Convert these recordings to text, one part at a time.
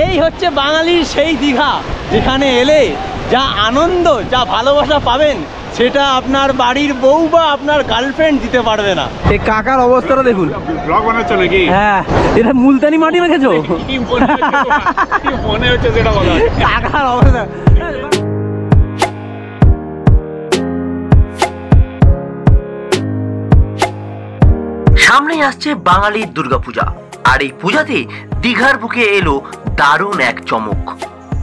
এই হচ্ছে বাঙালির সেই দীঘা, যেখানে এলে যা আনন্দ, যা ভালোবাসা পাবেন সেটা আপনার বাড়ির বউ বা আপনার গার্লফ্রেন্ড দিতে পারবে না। এই কাকার অবস্থাটা দেখুন। ব্লগ বানাচ্ছ নাকি? হ্যাঁ, এটা মুলতানি মাটি মেখেছো? মনে হচ্ছে সেটা বলা। কাকার অবস্থা। সামনেই আসছে বাঙালির দুর্গাপূজা, আর এই পূজাতে দীঘার বুকে এলো দারুণ এক চমক।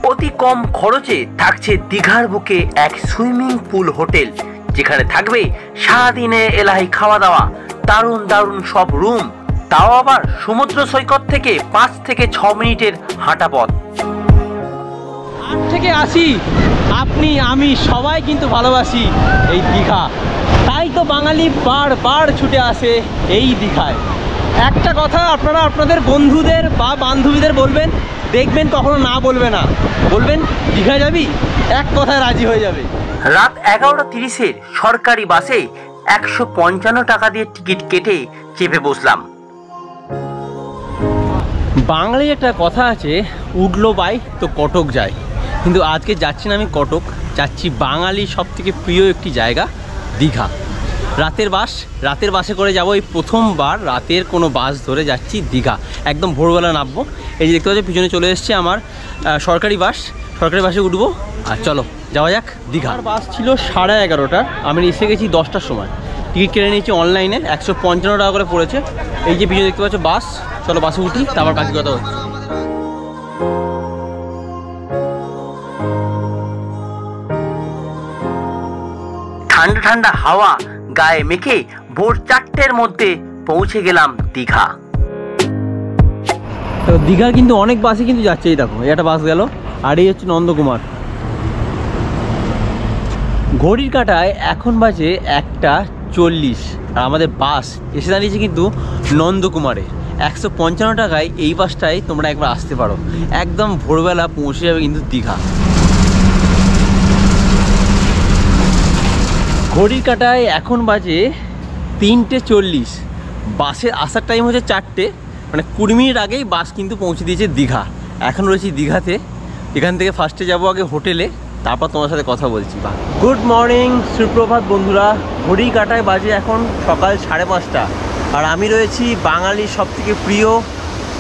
অতি কম খরচে থাকছে দীঘার বুকে এক সুইমিং পুল হোটেল, যেখানে থাকবে সারাদিনে এলাহি খাওয়া দাওয়া, দারুণ দারুণ সব রুম, তাও আবার সমুদ্র সৈকত থেকে 5 থেকে 6 মিনিটের হাঁটা পথ। 8 থেকে 80 আপনি আমি সবাই কিন্তু ভালোবাসি এই দীঘা, তাই তো বাঙালি বারবার ছুটে আসে এই দীঘায়। একটা কথা আপনারা আপনাদের বন্ধুদের বা বান্ধবীদের বলবেন, দেখবেন কখনো না বলবে না, বলবেন দীঘা যাবি, এক কথায় রাজি হয়ে যাবে। রাত 11:30-এর সরকারি বাসে 155 টাকা দিয়ে টিকিট কেটে চেপে বসলাম। বাঙালির একটা কথা আছে, উঠলো বাই তো কটক যায়, কিন্তু আজকে যাচ্ছি না আমি কটক, যাচ্ছি বাঙালির সব থেকে প্রিয় একটি জায়গা দীঘা। রাতের বাসে করে যাব, এই প্রথমবার রাতের কোনো বাস ধরে যাচ্ছি দীঘা। একদম ভোরবেলা নামবো। এই যে দেখতে পাচ্ছি পিছনে চলে এসছে আমার সরকারি বাসে উঠবো, আর চলো যাওয়া যাক দীঘা। বাস ছিল 11:30টার, আমি এসে গেছি 10টার সময়। টিকিট কেটে নিয়েছি অনলাইনে, 155 টাকা করে পড়েছে। এই যে পিছনে দেখতে পাচ্ছ বাস, চলো বাসে উঠি, তারপর বাকি কথা হচ্ছে। ঠান্ডা ঠান্ডা হাওয়া গায়ে মেখে ভোর 4টের মধ্যে পৌঁছে গেলাম দীঘা। তো দীঘার কিন্তু অনেক বাসই কিন্তু যাচ্ছে, এই দেখো একটা বাস গেল, আর এই হচ্ছে নন্দকুমার। ঘড়ির কাঁটায় এখন বাজে 1:40, আর আমাদের বাস এসে দাঁড়িয়েছে কিন্তু নন্দকুমারে। 155 টাকায় এই বাসটায় তোমরা একবার আসতে পারো, একদম ভোরবেলা পৌঁছে যাবে কিন্তু দীঘা। ঘড়ির কাঁটায় এখন বাজে 3:40, বাসের আসার টাইম হচ্ছে 4টে, মানে 20 মিনিট আগেই বাস কিন্তু পৌঁছে দিয়েছে দীঘা। এখন রয়েছি দীঘাতে, এখান থেকে ফার্স্টে যাবো আগে হোটেলে, তারপর তোমার সাথে কথা বলছি। বা গুড মর্নিং, সুপ্রভাত বন্ধুরা। ঘড়ির কাঁটায় বাজে এখন সকাল 5:30, আর আমি রয়েছি বাঙালির সব থেকে প্রিয়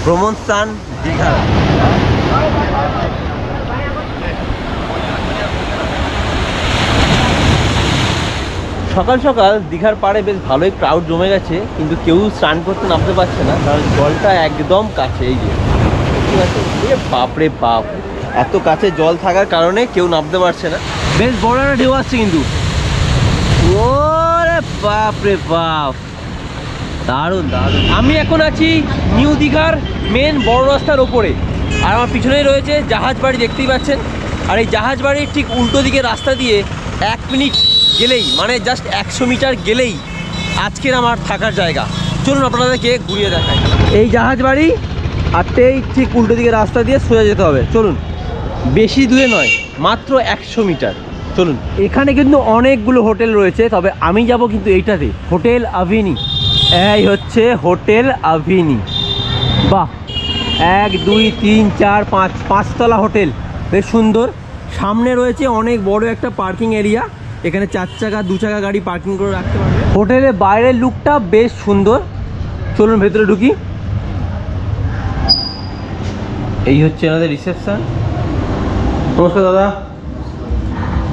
ভ্রমণ স্থান দীঘা। সকাল সকাল দীঘার পাড়ে বেশ ভালোই ক্রাউড জমে গেছে, কিন্তু কেউ স্নান করতে নামতে পারছে না, কারণ জলটা একদম কাছে। এই যে ঠিক আছে, বাপরে বাপ, এত কাছে জল থাকার কারণে কেউ নামতে পারছে না। বেশ বড় একটা ঢেউ আসছে কিন্তু, ওরে বাপরে বাপ, দারুণ দারুণ। আমি এখন আছি নিউ দীঘার মেন বড় রাস্তার ওপরে, আর আমার পিছনেই রয়েছে জাহাজ বাড়ি, দেখতেই পাচ্ছেন। আর এই জাহাজ বাড়ির ঠিক উল্টো দিকে রাস্তা দিয়ে 1 মিনিট গেলেই, মানে জাস্ট 100 মিটার গেলেই আজকের আমার থাকার জায়গা। চলুন আপনাদেরকে ঘুরিয়ে দেখাই। এই জাহাজ বাড়ি আরতেই ঠিক উল্টো দিকে রাস্তা দিয়ে সোজা যেতে হবে। চলুন, বেশি দূরে নয়, মাত্র 100 মিটার। চলুন, এখানে কিন্তু অনেকগুলো হোটেল রয়েছে, তবে আমি যাব কিন্তু এইটাতে, হোটেল আভিনি। এই হচ্ছে হোটেল আভিনি। বাহ, 1 2 3 4 5 5তলা হোটেল, বেশ সুন্দর। সামনে রয়েছে অনেক বড় একটা পার্কিং এরিয়া, এখানে 4 চাকা 2 চাকা গাড়ি পার্কিং করে রাখতে পারবে। হোটেলের বাইরের লুকটা বেশ সুন্দর। চলুন ভেতরে ঢুকি। এই হচ্ছে আমাদের রিসেপশন। নমস্কার দাদা।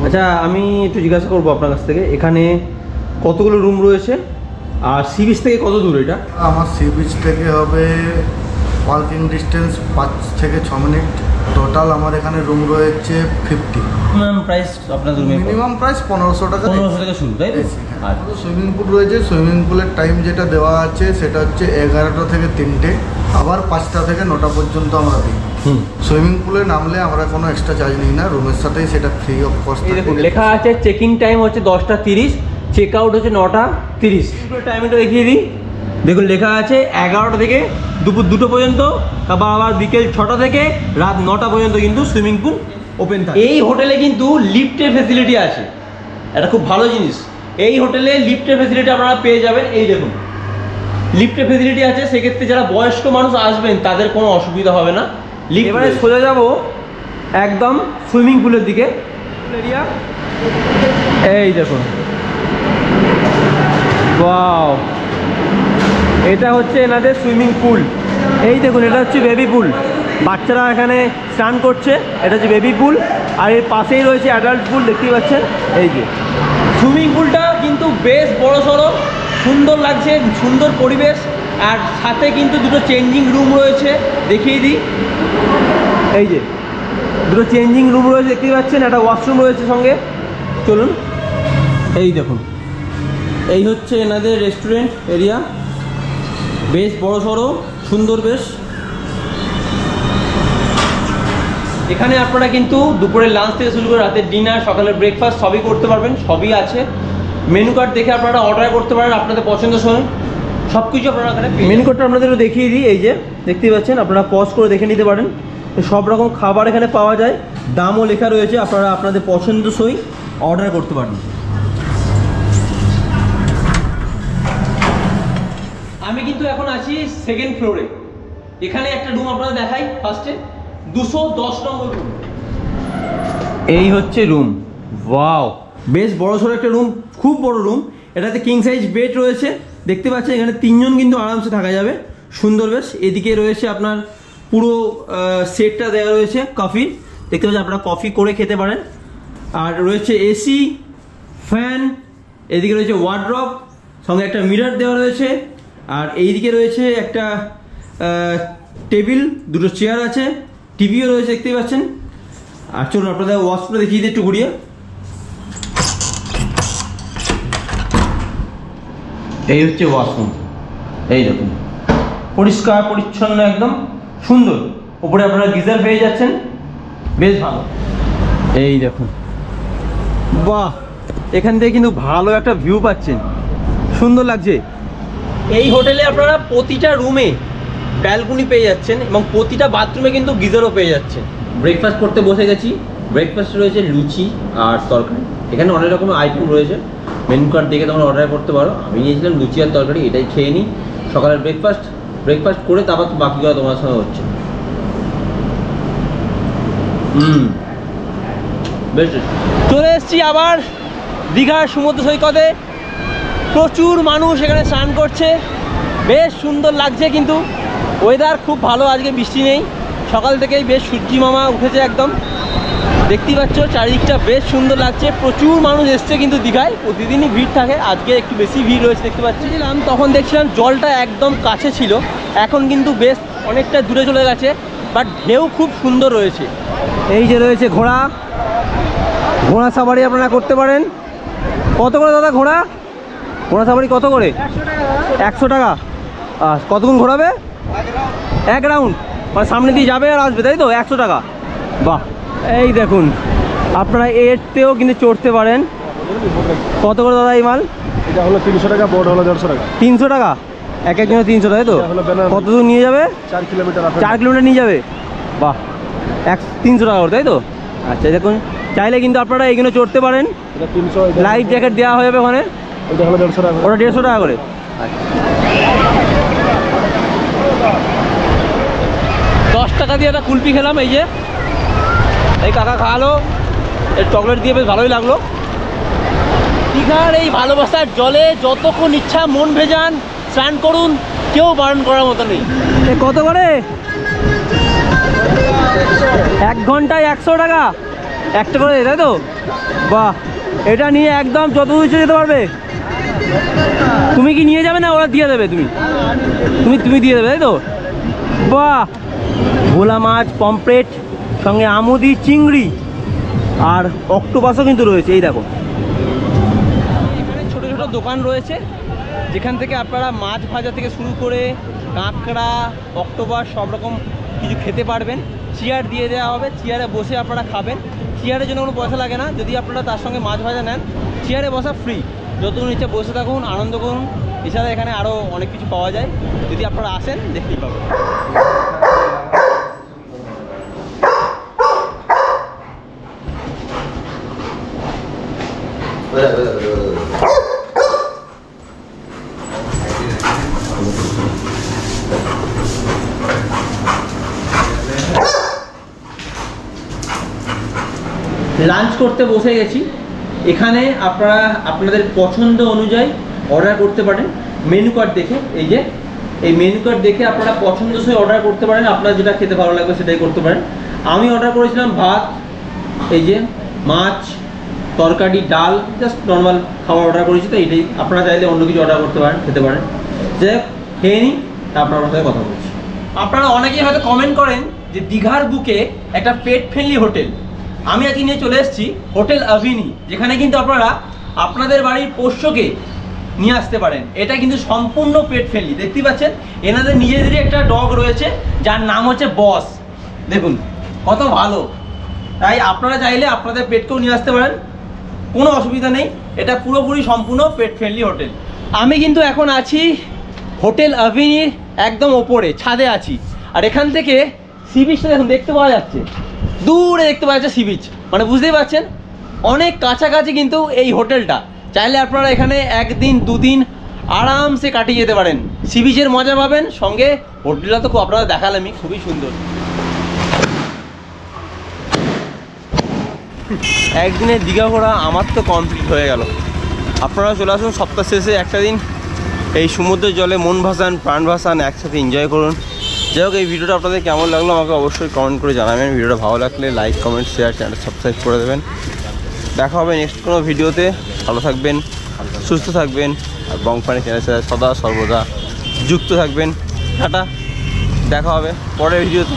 আচ্ছা, আমি একটু জিজ্ঞাসা করবো আপনার কাছ থেকে, এখানে কতগুলো রুম রয়েছে, আর সি বিচ থেকে কত দূর এটা? আমার সি বিচ থেকে হবে ওয়াকিং ডিস্টেন্স 5 থেকে 6 মিনিট। টোটাল আমার এখানে রুম রয়েছে 50। মিনিমাম প্রাইস আপনাদের রুমে? মিনিমাম প্রাইস 1500 টাকা। 1500 টাকা শুরু, তাই তো? আর সুইমিং পুল রয়েছে, সুইমিং পুলের টাইম যেটা দেওয়া আছে সেটা হচ্ছে 11টা থেকে 3টে, আবার 5টা থেকে 9টা পর্যন্ত আমরা দিই। সুইমিং পুলে নামলে আমরা কোনো এক্সট্রা চার্জ নিই না, রুমের সাথেই সেটা ফ্রি অফ কস্ট। দেখুন লেখা আছে চেকিং টাইম হচ্ছে 10:30, চেক আউট হচ্ছে 9:30। টাইমটা দেখিয়ে দিই, দেখুন লেখা আছে 11টা থেকে দুপুর 2টো পর্যন্ত, তারপর আবার বিকেল 6টা থেকে রাত 9টা পর্যন্ত কিন্তু সুইমিং পুল ওপেন থাকে। এই হোটেলে কিন্তু লিফটের ফেসিলিটি আছে, এটা খুব ভালো জিনিস। এই হোটেলে লিফটের ফেসিলিটি আপনারা পেয়ে যাবেন। এই দেখুন লিফটের ফেসিলিটি আছে, সেক্ষেত্রে যারা বয়স্ক মানুষ আসবেন তাদের কোনো অসুবিধা হবে না। এবারে সোজা যাব একদম সুইমিং পুলের দিকে। এরিয়া এই দেখুন, ওয়াও, এটা হচ্ছে এনাদের সুইমিং পুল। এই দেখুন, এটা হচ্ছে বেবি পুল, বাচ্চারা এখানে স্নান করছে। এটা হচ্ছে বেবি পুল, আর এর পাশেই রয়েছে অ্যাডাল্ট পুল, দেখতেই পাচ্ছেন। এই যে সুইমিং পুলটা কিন্তু বেশ বড় সড়ো, সুন্দর লাগছে, সুন্দর পরিবেশ। আর সাথে কিন্তু দুটো চেঞ্জিং রুম রয়েছে, দেখিয়ে দিই। এই যে দুটো চেঞ্জিং রুম রয়েছে, দেখতেই পাচ্ছেন। একটা ওয়াশরুম রয়েছে সঙ্গে, চলুন। এই দেখুন, এই হচ্ছে এনাদের রেস্টুরেন্ট এরিয়া, বেশ বড় সড়ো, সুন্দর বেশ। এখানে আপনারা কিন্তু দুপুরের লাঞ্চ থেকে শুরু করে রাতের ডিনার, সকালের ব্রেকফাস্ট সবই করতে পারবেন, সবই আছে। মেনু কার্ড দেখে আপনারা অর্ডার করতে পারেন আপনাদের পছন্দ শুনে, সব কিছু আপনারা এখানে। মেনু কার্ডটা আপনাদেরও দেখিয়ে দিই, এই যে দেখতেই পাচ্ছেন, আপনারা পজ করে দেখে নিতে পারেন। সব রকম খাবার এখানে পাওয়া যায়, দামও লেখা রয়েছে, আপনারা আপনাদের পছন্দসই অর্ডার করতে পারেন। আমি কিন্তু এখন আছি সেকেন্ড ফ্লোরে। এখানে একটা রুম আপনারা দেখাই ফার্স্টে, 210 নম্বর রুম। এই হচ্ছে রুম, ওয়াও, বেশ বড় সড়ো একটা রুম, খুব বড় রুম। এটাতে কিং সাইজ বেড রয়েছে, দেখতে পাচ্ছেন। এখানে 3 জন কিন্তু আরামসে থাকা যাবে, সুন্দর বেশ। এদিকে রয়েছে আপনার পুরো সেটটা দেওয়া রয়েছে কফি, দেখতে পাচ্ছেন, আপনারা কফি করে খেতে পারেন। আর রয়েছে এসি, ফ্যান, এদিকে রয়েছে ওয়ার্ড্রপ, সঙ্গে একটা মিরর দেওয়া রয়েছে। আর এইদিকে রয়েছে একটা টেবিল, দুটো চেয়ার আছে, টিভিও রয়েছে, দেখতেই পাচ্ছেন। আর চলুন আপনাদের ওয়াশরুমটা দেখিয়ে দিই একটু ঘুরিয়ে। এই হচ্ছে ওয়াশরুম, এই দেখুন, পরিষ্কার পরিচ্ছন্ন, একদম সুন্দর। উপরে আপনারা গিজার পেয়ে যাচ্ছেন, বেশ ভালো। এই দেখুন, বাহ, এখান থেকে কিন্তু ভালো একটা ভিউ পাচ্ছেন, সুন্দর লাগছে। এই হোটেলে আপনারা প্রতিটা রুমে ব্যালকনি পেয়ে যাচ্ছেন এবং প্রতিটা বাথরুমে কিন্তু গিজারও পেয়ে যাচ্ছেন। ব্রেকফাস্ট করতে বসে গেছি। ব্রেকফাস্টে রয়েছে লুচি আর তরকারি, এখানে অনেক রকমের আইটেম রয়েছে, মেনু কার্ড দেখে তোমরা অর্ডার করতে পারো। আমি নিয়েছিলাম লুচি আর তরকারি, এটাই খেয়ে নিই সকালের ব্রেকফাস্ট করে, তারপর বাকি কথা তোমার সঙ্গে হচ্ছে। বেশ, চলে এসেছি আবার দীঘার সমুদ্র সৈকতে। প্রচুর মানুষ এখানে স্নান করছে, বেশ সুন্দর লাগছে। কিন্তু ওয়েদার খুব ভালো, আজকে বৃষ্টি নেই, সকাল থেকেই বেশ সূর্যি মামা উঠেছে একদম, দেখতেই পাচ্ছ। চারিদিকটা বেশ সুন্দর লাগছে, প্রচুর মানুষ এসছে কিন্তু দীঘায়, প্রতিদিনই ভিড় থাকে, আজকে একটু বেশি ভিড় রয়েছে, দেখতে পাচ্ছিলাম। তখন দেখছিলাম জলটা একদম কাছে ছিল, এখন কিন্তু বেশ অনেকটা দূরে চলে গেছে, বাট ঢেউ খুব সুন্দর রয়েছে। এই যে রয়েছে ঘোড়া সাফারি আপনারা করতে পারেন। কত করে দাদা ঘোড়া সাফারি কত করে? 100 টাকা। কতক্ষণ ঘোরাবে? 1 রাউন্ড, মানে সামনে দিয়ে যাবে আর আসবে, তাই তো? 100 টাকা, বাহ। এই দেখুন, আপনারা এরতেও কিন্তু চড়তে পারেন। কত করে দাদা এই মাল? এটা হলো 300 টাকা, বোর্ড হলো 150 টাকা। 300 টাকা, এক একজনের 300 টাকা, তাই তো? কত দূর নিয়ে যাবে? 4 কিলোমিটার। 4 কিলোমিটার নিয়ে যাবে, বাহ। 300 টাকা করে, তাই তো? আচ্ছা, দেখুন, চাইলে কিন্তু আপনারা এইগুলো চড়তে পারেন। এটা 300, লাইফ জ্যাকেট দেওয়া হয়ে যাবে ওখানে। এটা হলো 150 টাকা। ওটা 150 টাকা করে। আচ্ছা, 10 টাকা দিয়ে একটা কুলপি খেলাম, এই যে এই কাকা খাওয়ালো, এই চকলেট দিয়ে বেশ ভালোই লাগলো। দীঘার এই ভালোবাসার জলে যতক্ষণ ইচ্ছা মন ভেজান, স্নান করুন, কেউ বারণ করার মতো নেই। কত করে? 1 ঘন্টায় 100 টাকা, একটা করে, তাই তো? বাহ, এটা নিয়ে একদম যত দূর ইচ্ছে যেতে পারবে। তুমি কি নিয়ে যাবে না ওরা দিয়ে দেবে? তুমি দিয়ে দেবে, তাই তো? বাহ, ভোলা মাছ, পমফ্রেট, সঙ্গে আমুদি, চিংড়ি আর অক্টোপাসও কিন্তু রয়েছে। এই দেখো, এখানে ছোটো ছোটো দোকান রয়েছে, যেখান থেকে আপনারা মাছ ভাজা থেকে শুরু করে কাঁকড়া, অক্টোপাস সব রকম কিছু খেতে পারবেন। চেয়ার দিয়ে দেওয়া হবে, চেয়ারে বসে আপনারা খাবেন। চেয়ারের জন্য কোনো পয়সা লাগে না, যদি আপনারা তার সঙ্গে মাছ ভাজা নেন, চেয়ারে বসা ফ্রি, যতক্ষণ ইচ্ছা বসে থাকুন, আনন্দ করুন। এছাড়া এখানে আরও অনেক কিছু পাওয়া যায়, যদি আপনারা আসেন দেখতেই পাবেন। লাঞ্চ করতে বসে গেছি। এখানে আপনারা আপনাদের পছন্দ অনুযায়ী অর্ডার করতে পারেন মেনু কার্ড দেখে। এই মেনু কার্ড দেখে আপনারা পছন্দসই অর্ডার করতে পারেন, আপনার যেটা খেতে ভালো লাগবে সেটাই করতে পারেন। আমি অর্ডার করেছিলাম ভাত, মাছ, তরকারি, ডাল, জাস্ট নর্মাল খাবার অর্ডার করেছি। তো এইটাই, আপনারা চাইলে অন্য কিছু অর্ডার করতে পারেন, খেতে পারেন। যাই হোক, খেয়ে নিই, তারপর আপনার সাথে কথা বলছি। আপনারা অনেকেই হয়তো কমেন্ট করেন যে দীঘার বুকে একটা পেট ফ্রেন্ডলি হোটেল। আমি আজকে নিয়ে চলে এসেছি হোটেল অ্যাভিনি, যেখানে কিন্তু আপনারা আপনাদের বাড়ির পোষ্যকে নিয়ে আসতে পারেন। এটা কিন্তু সম্পূর্ণ পেট ফ্রেন্ডলি। দেখতেই পাচ্ছেন এনাদের নিজেদেরই একটা ডগ রয়েছে যার নাম হচ্ছে বস। দেখুন কত ভালো। তাই আপনারা চাইলে আপনাদের পেটকেও নিয়ে আসতে পারেন, কোনো অসুবিধা নেই। এটা পুরোপুরি সম্পূর্ণ পেট ফ্রেন্ডলি হোটেল। আমি কিন্তু এখন আছি হোটেল অ্যাভিনির একদম ওপরে, ছাদে আছি। আর এখান থেকে সি বিচটা দেখুন দেখতে পাওয়া যাচ্ছে, দূরে দেখতে পাওয়া যাচ্ছে সি বিচ। মানে বুঝতেই পারছেন অনেক কাছাকাছি কিন্তু এই হোটেলটা। চাইলে আপনারা এখানে 1 দিন 2 দিন আরামসে কাটিয়ে যেতে পারেন, সি বিচের মজা পাবেন, সঙ্গে হোটেলটা তো আপনারা দেখালামই, খুবই সুন্দর। একদিনের দীঘা ঘোরা আমার তো কমপ্লিট হয়ে গেল। আপনারা চলে আসুন সপ্তাহ শেষে একটা দিন, এই সমুদ্রের জলে মন ভাসান, প্রাণ ভাসান, একসাথে এনজয় করুন। যাই হোক, এই ভিডিওটা আপনাদের কেমন লাগলো আমাকে অবশ্যই কমেন্ট করে জানাবেন। ভিডিওটা ভালো লাগলে লাইক, কমেন্ট, শেয়ার, চ্যানেলটা সাবস্ক্রাইব করে দেবেন। দেখা হবে নেক্সট কোনো ভিডিওতে। ভালো থাকবেন, সুস্থ থাকবেন, আর বংফানি চ্যানেলের সাথে সদা সর্বদা যুক্ত থাকবেন। টাটা, দেখা হবে পরের ভিডিওতে।